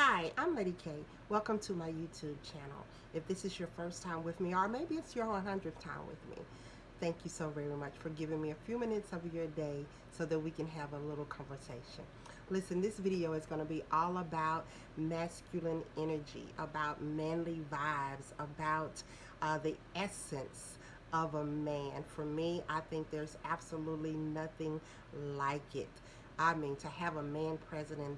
Hi, I'm Lady K. Welcome to my YouTube channel. If this is your first time with me, or maybe it's your 100th time with me, thank you so very much for giving me a few minutes of your day so that we can have a little conversation. Listen, this video is going to be all about masculine energy, about manly vibes, about the essence of a man. For me, I think there's absolutely nothing like it. I mean, to have a man president,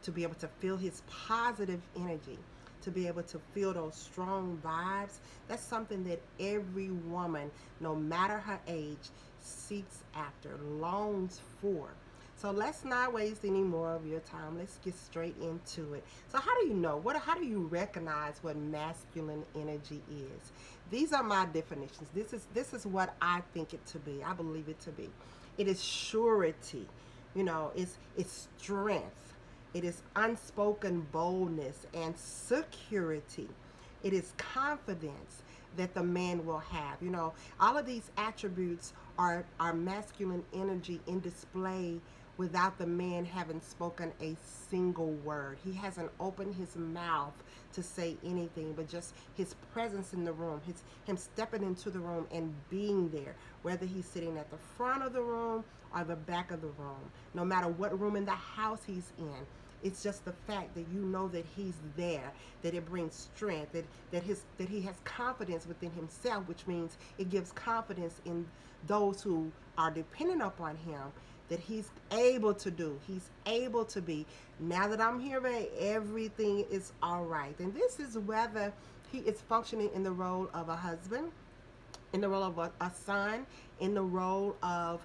to be able to feel his positive energy, to be able to feel those strong vibes, that's something that every woman, no matter her age, seeks after, longs for. So let's not waste any more of your time. Let's get straight into it. So how do you know? How do you recognize what masculine energy is? These are my definitions. This is what I think it to be. I believe it to be. It is surety. It's strength. It is unspoken boldness and security. It is confidence that the man will have. All of these attributes are masculine energy in display without the man having spoken a single word. He hasn't opened his mouth to say anything, but just his presence in the room, him stepping into the room and being there, whether he's sitting at the front of the room or the back of the room, no matter what room in the house he's in. It's just the fact that you know that he's there, that it brings strength, that he has confidence within himself, which means it gives confidence in those who are dependent upon him, that he's able to do, he's able to be. Now that I'm here, babe, everything is all right. And this is whether he is functioning in the role of a husband, in the role of a son, in the role of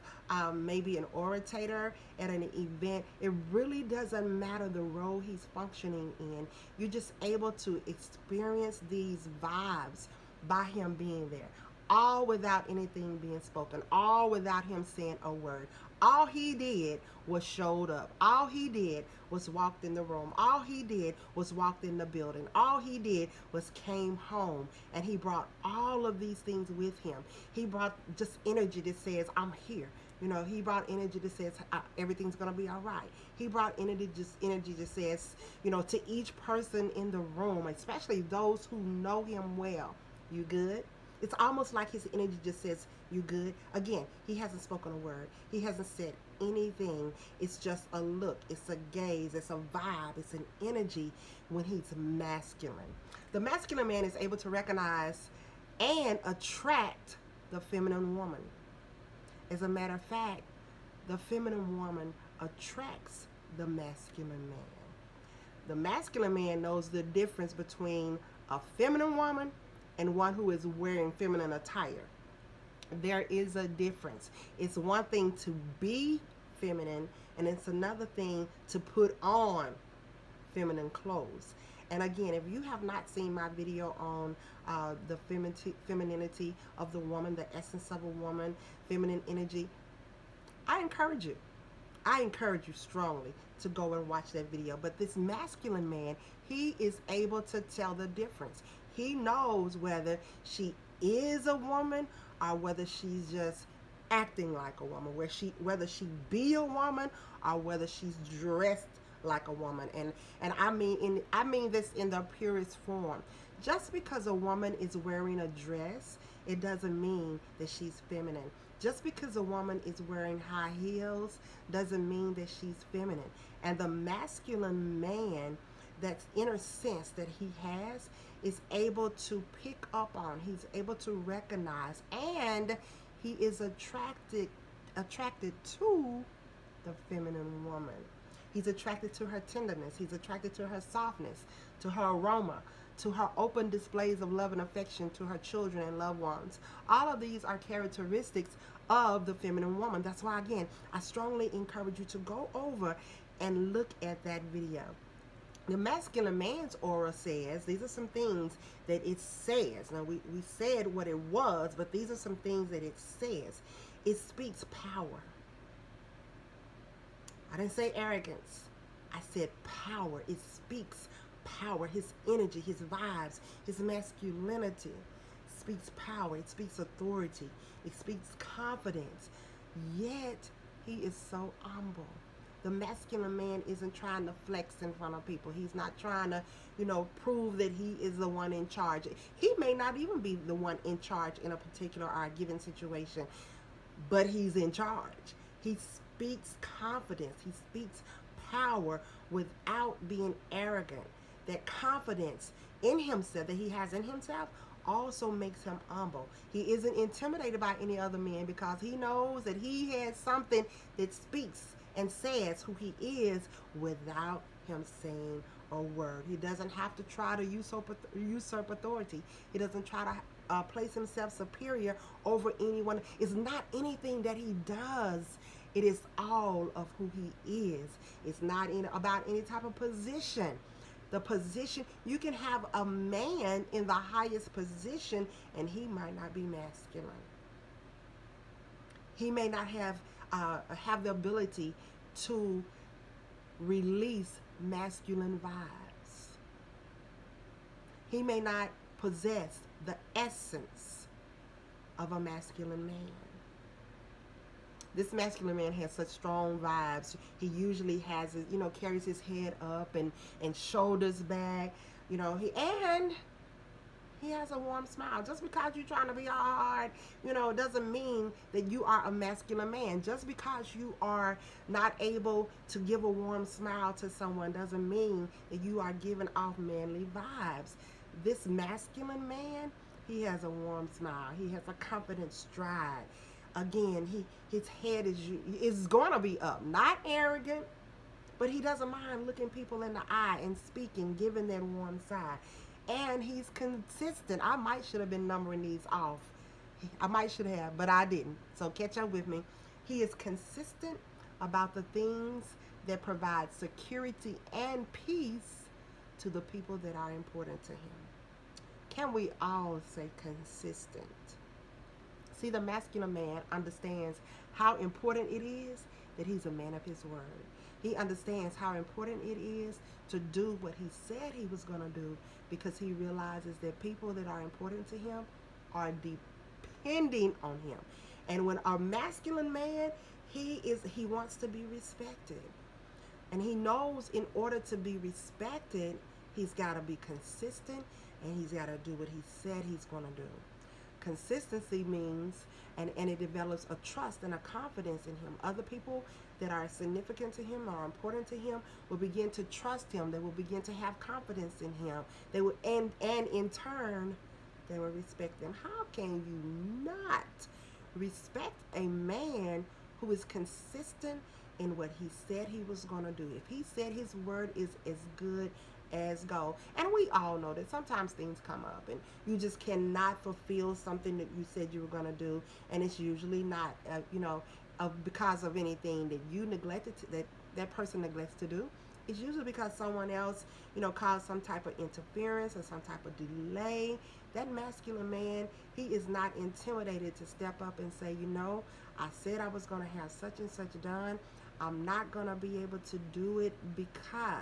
maybe an orator at an event. It really doesn't matter the role he's functioning in. You're just able to experience these vibes by him being there, all without anything being spoken, all without him saying a word. All he did was showed up. All he did was walked in the room. All he did was walked in the building. All he did was came home, and he brought all of these things with him. He brought just energy that says, I'm here. He brought energy that says everything's gonna be all right. He brought energy that says, to each person in the room, especially those who know him well, you good? It's almost like his energy just says, you good? Again, he hasn't spoken a word. He hasn't said anything. It's just a look. It's a gaze. It's a vibe. It's an energy when he's masculine. The masculine man is able to recognize and attract the feminine woman. As a matter of fact, the feminine woman attracts the masculine man. The masculine man knows the difference between a feminine woman and one who is wearing feminine attire. There is a difference. It's one thing to be feminine, and it's another thing to put on feminine clothes. And again, if you have not seen my video on the femininity of the woman, the essence of a woman, feminine energy, I encourage you. I encourage you strongly to go and watch that video. But this masculine man, he is able to tell the difference. He knows whether she is a woman or whether she's just acting like a woman, whether she be a woman or whether she's dressed like a woman. And I mean this in the purest form. Just because a woman is wearing a dress, it doesn't mean that she's feminine. Just because a woman is wearing high heels doesn't mean that she's feminine. And the masculine man, that inner sense that he has, is able to pick up on, he's able to recognize, and he is attracted to the feminine woman. He's attracted to her tenderness. He's attracted to her softness, to her aroma, to her open displays of love and affection to her children and loved ones. All of these are characteristics of the feminine woman. That's why, again, I strongly encourage you to go over and look at that video. The masculine man's aura says, these are some things that it says. Now, we said what it was, but these are some things that it says. It speaks power. I didn't say arrogance. I said power. It speaks power. His energy, his vibes, his masculinity speaks power. It speaks authority. It speaks confidence. Yet, he is so humble. The masculine man isn't trying to flex in front of people. He's not trying to, prove that he is the one in charge. He may not even be the one in charge in a particular or a given situation, but he's in charge. He speaks confidence. He speaks power without being arrogant. That confidence in himself that he has in himself also makes him humble. He isn't intimidated by any other man because he knows that he has something that speaks and says who he is without him saying a word. He doesn't have to try to usurp authority. He doesn't try to place himself superior over anyone. It's not anything that he does. It is all of who he is. It's not about any type of position. The position, you can have a man in the highest position and he might not be masculine. He may not have the ability to release masculine vibes. He may not possess the essence of a masculine man. This masculine man has such strong vibes. He usually has, carries his head up and shoulders back. He has a warm smile. Just because you're trying to be hard, doesn't mean that you are a masculine man. Just because you are not able to give a warm smile to someone doesn't mean that you are giving off manly vibes. This masculine man, he has a warm smile. He has a confident stride. Again, his head is going to be up, not arrogant, but he doesn't mind looking people in the eye and speaking, giving that warm side. And he's consistent. I might should have been numbering these off. I might should have, but I didn't. So catch up with me. He is consistent about the things that provide security and peace to the people that are important to him. Can we all say consistent? See, the masculine man understands how important it is that he's a man of his word. He understands how important it is to do what he said he was going to do because he realizes that people that are important to him are depending on him. And when a masculine man, he wants to be respected. And he knows in order to be respected, he's got to be consistent and he's got to do what he said he's going to do. Consistency means, and it develops a trust and a confidence in him. Other people that are significant to him, are important to him, will begin to trust him. They will begin to have confidence in him. They will, and in turn, they will respect them. How can you not respect a man who is consistent in what he said he was going to do? If he said his word is as good as gold. And we all know that sometimes things come up and you just cannot fulfill something that you said you were going to do, and it's usually not because of anything that you neglected that person neglects to do. It's usually because someone else caused some type of interference or some type of delay. That masculine man, he is not intimidated to step up and say, I said I was going to have such and such done. I'm not going to be able to do it because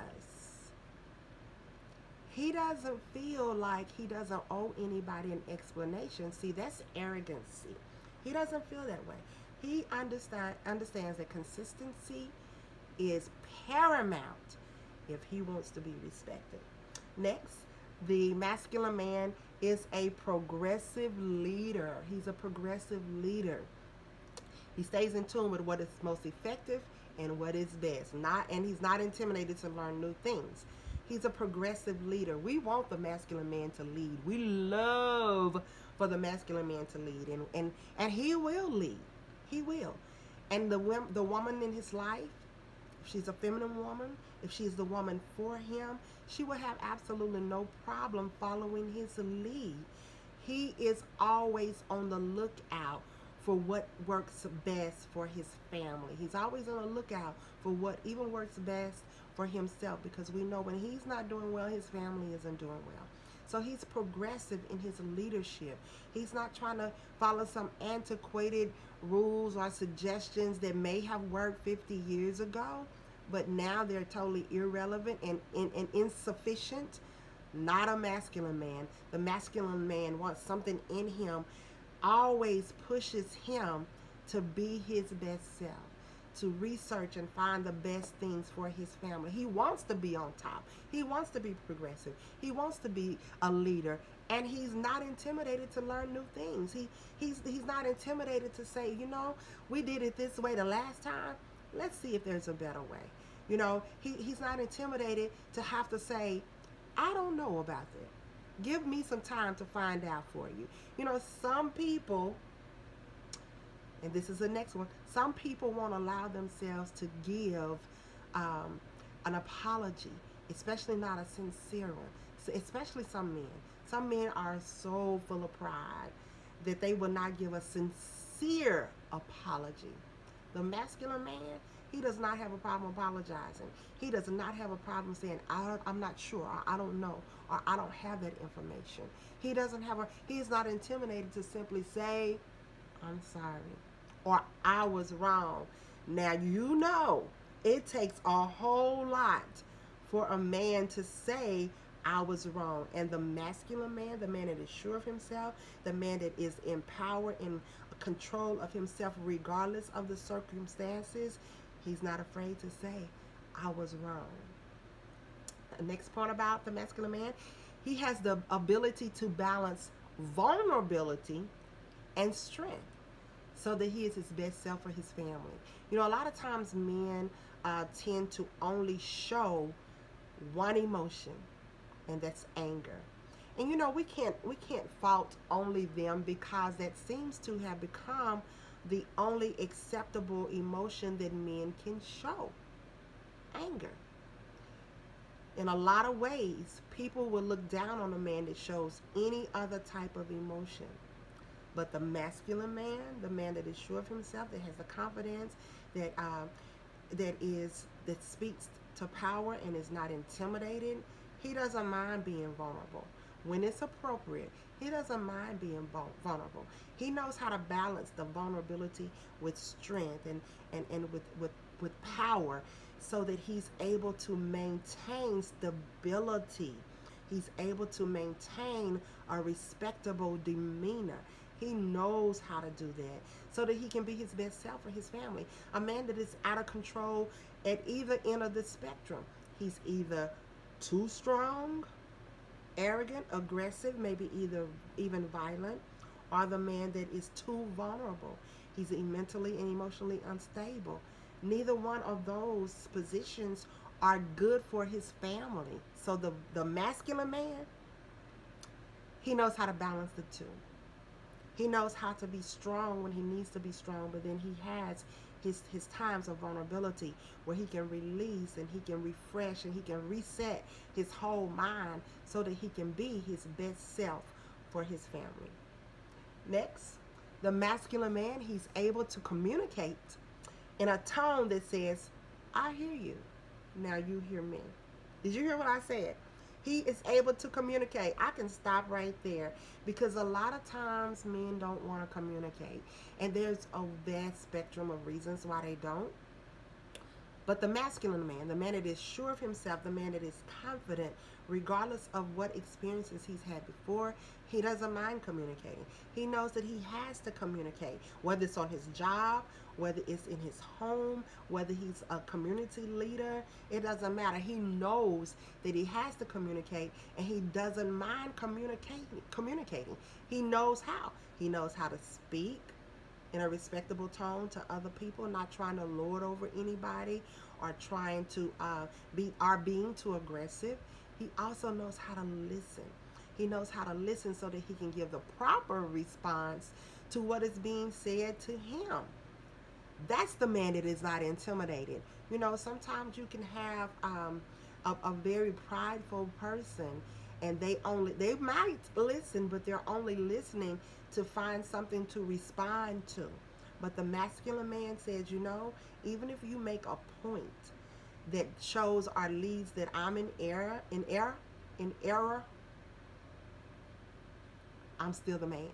he doesn't feel like he doesn't owe anybody an explanation. See, that's arrogancy. He doesn't feel that way. He understands that consistency is paramount if he wants to be respected. Next, the masculine man is a progressive leader. He's a progressive leader. He stays in tune with what is most effective and what is best. And he's not intimidated to learn new things. He's a progressive leader. We want the masculine man to lead. We love for the masculine man to lead. And he will lead. He will. And the woman in his life, if she's a feminine woman, if she's the woman for him, she will have absolutely no problem following his lead. He is always on the lookout for what works best for his family. He's always on the lookout for what even works best for himself, because we know when he's not doing well, his family isn't doing well. So he's progressive in his leadership. He's not trying to follow some antiquated rules or suggestions that may have worked 50 years ago, but now they're totally irrelevant and insufficient. Not a masculine man. The masculine man wants something in him, always pushes him to be his best self, to research and find the best things for his family. He wants to be on top. He wants to be progressive. He wants to be a leader, and he's not intimidated to learn new things. He's not intimidated to say, you know, we did it this way the last time. Let's see if there's a better way. You know, he's not intimidated to have to say, I don't know about that. Give me some time to find out for you. You know, some people, and this is the next one, some people won't allow themselves to give an apology, especially not a sincere one. So especially some men. Some men are so full of pride that they will not give a sincere apology. The masculine man, he does not have a problem apologizing. He does not have a problem saying, I'm not sure, or I don't know, or I don't have that information. He is not intimidated to simply say, I'm sorry, or I was wrong. Now, you know, it takes a whole lot for a man to say, I was wrong. And the masculine man, the man that is sure of himself, the man that is in power, in control of himself, regardless of the circumstances, he's not afraid to say, I was wrong. The next point about the masculine man, he has the ability to balance vulnerability and strength so that he is his best self for his family. You know, a lot of times men tend to only show one emotion, and that's anger. And you know, we can't fault only them, because that seems to have become the only acceptable emotion that men can show. Anger. In a lot of ways, people will look down on a man that shows any other type of emotion. But the masculine man, the man that is sure of himself, that has the confidence, that speaks to power and is not intimidated, he doesn't mind being vulnerable. When it's appropriate, he doesn't mind being vulnerable. He knows how to balance the vulnerability with strength and with power, so that he's able to maintain stability. He's able to maintain a respectable demeanor. He knows how to do that so that he can be his best self for his family. A man that is out of control at either end of the spectrum. He's either too strong, arrogant, aggressive, maybe even violent, or the man that is too vulnerable. He's mentally and emotionally unstable. Neither one of those positions are good for his family. So the masculine man, he knows how to balance the two. He knows how to be strong when he needs to be strong, but then he has his times of vulnerability where he can release and he can refresh and he can reset his whole mind so that he can be his best self for his family. Next, the masculine man, he's able to communicate in a tone that says, I hear you, now you hear me. Did you hear what I said? He is able to communicate. I can stop right there, because a lot of times men don't want to communicate. And there's a vast spectrum of reasons why they don't. But the masculine man, the man that is sure of himself, the man that is confident, regardless of what experiences he's had before, he doesn't mind communicating. He knows that he has to communicate, whether it's on his job, whether it's in his home, whether he's a community leader, it doesn't matter. He knows that he has to communicate, and he doesn't mind communicating. He knows how. He knows how to speak in a respectable tone to other people, not trying to lord over anybody or trying to being too aggressive. He also knows how to listen. He knows how to listen so that he can give the proper response to what is being said to him. That's the man that is not intimidated. You know, sometimes you can have a very prideful person, and they might listen, but they're only listening to find something to respond to. But the masculine man says, you know, even if you make a point that shows or leads that I'm in error, I'm still the man.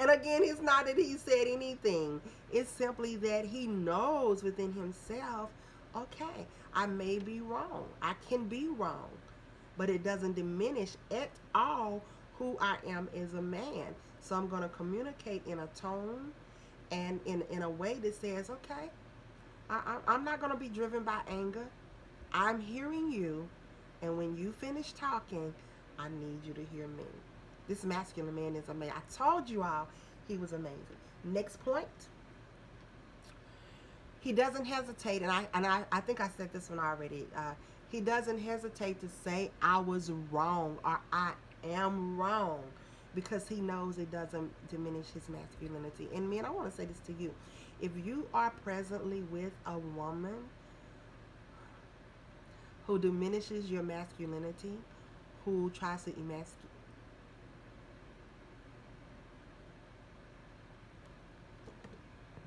And again, it's not that he said anything. It's simply that he knows within himself, okay, I may be wrong. I can be wrong. But it doesn't diminish at all who I am as a man. So I'm going to communicate in a tone and in a way that says, okay, I'm not going to be driven by anger. I'm hearing you, and when you finish talking, I need you to hear me. This masculine man is amazing. I told you all he was amazing. Next point, he doesn't hesitate, and I think I said this one already. He doesn't hesitate to say I was wrong or I am wrong because he knows it doesn't diminish his masculinity. And men, I want to say this to you. If you are presently with a woman who diminishes your masculinity, who tries to